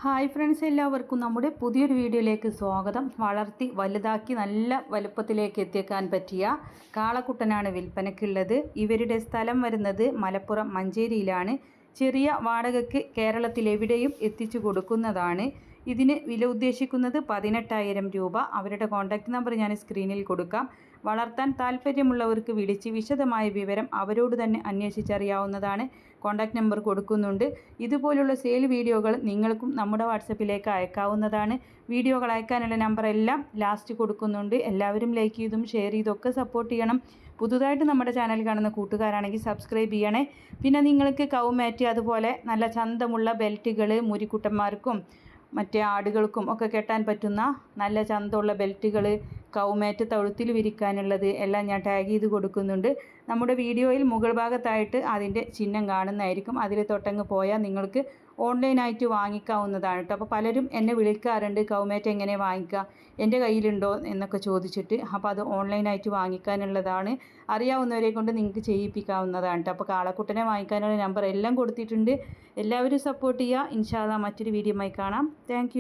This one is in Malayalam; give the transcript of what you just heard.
ഹായ് ഫ്രണ്ട്സ്, എല്ലാവർക്കും നമ്മുടെ പുതിയൊരു വീഡിയോയിലേക്ക് സ്വാഗതം. വളർത്തി വലുതാക്കി നല്ല വലുപ്പത്തിലേക്ക് എത്തിക്കാൻ പറ്റിയ കാളക്കുട്ടനാണ് വിൽപ്പനയ്ക്കുള്ളത്. ഇവരുടെ സ്ഥലം വരുന്നത് മലപ്പുറം മഞ്ചേരിയിലാണ്. ചെറിയ വാടകയ്ക്ക് കേരളത്തിലെവിടെയും എത്തിച്ചു കൊടുക്കുന്നതാണ്. ഇതിന് വില ഉദ്ദേശിക്കുന്നത് 18,000 രൂപ. അവരുടെ കോൺടാക്റ്റ് നമ്പർ ഞാൻ സ്ക്രീനിൽ കൊടുക്കാം. വളർത്താൻ താല്പര്യമുള്ളവർക്ക് വിളിച്ച് വിശദമായ വിവരം അവരോട് തന്നെ അന്വേഷിച്ചറിയാവുന്നതാണ്. കോൺടാക്റ്റ് നമ്പർ കൊടുക്കുന്നുണ്ട്. ഇതുപോലുള്ള സെയിൽ വീഡിയോകൾ നിങ്ങൾക്കും നമ്മുടെ വാട്സപ്പിലേക്ക് അയക്കാവുന്നതാണ്. വീഡിയോകൾ അയക്കാനുള്ള നമ്പർ എല്ലാം ലാസ്റ്റ് കൊടുക്കുന്നുണ്ട്. എല്ലാവരും ലൈക്ക് ചെയ്തും ഷെയർ ചെയ്തൊക്കെ സപ്പോർട്ട് ചെയ്യണം. പുതുതായിട്ട് നമ്മുടെ ചാനൽ കാണുന്ന കൂട്ടുകാരാണെങ്കിൽ സബ്സ്ക്രൈബ് ചെയ്യണേ. പിന്നെ നിങ്ങൾക്ക് കൗമാറ്റ് അതുപോലെ നല്ല ചന്തമുള്ള ബെൽറ്റുകൾ മുരിക്കുട്ടന്മാർക്കും മറ്റേ ആടുകൾക്കും ഒക്കെ കെട്ടാൻ പറ്റുന്ന നല്ല ചന്തമുള്ള ബെൽറ്റുകൾ, കൗമാറ്റ് തൊഴുത്തിൽ വിരിക്കാനുള്ളത് എല്ലാം ഞാൻ ടാഗ് ചെയ്ത് കൊടുക്കുന്നുണ്ട്. നമ്മുടെ വീഡിയോയിൽ മുകൾ ഭാഗത്തായിട്ട് അതിൻ്റെ ചിഹ്നം കാണുന്നതായിരിക്കും. അതിൽ തൊട്ടങ്ങ് പോയാൽ നിങ്ങൾക്ക് ഓൺലൈനായിട്ട് വാങ്ങിക്കാവുന്നതാണ് കേട്ടോ. അപ്പോൾ പലരും എന്നെ വിളിക്കാറുണ്ട്, കൗമാറ്റ് എങ്ങനെ വാങ്ങിക്കുക, എൻ്റെ കയ്യിലുണ്ടോ എന്നൊക്കെ ചോദിച്ചിട്ട്. അപ്പോൾ അത് ഓൺലൈനായിട്ട് വാങ്ങിക്കാനുള്ളതാണ്. അറിയാവുന്നവരെ കൊണ്ട് നിങ്ങൾക്ക് ചെയ്യിപ്പിക്കാവുന്നതാണ് കേട്ടോ. അപ്പോൾ കാളക്കുട്ടനെ വാങ്ങിക്കാനുള്ള നമ്പർ എല്ലാം കൊടുത്തിട്ടുണ്ട്. എല്ലാവരും സപ്പോർട്ട് ചെയ്യുക. ഇൻഷാ അല്ലാഹ് മറ്റൊരു വീഡിയോയുമായി കാണാം. താങ്ക്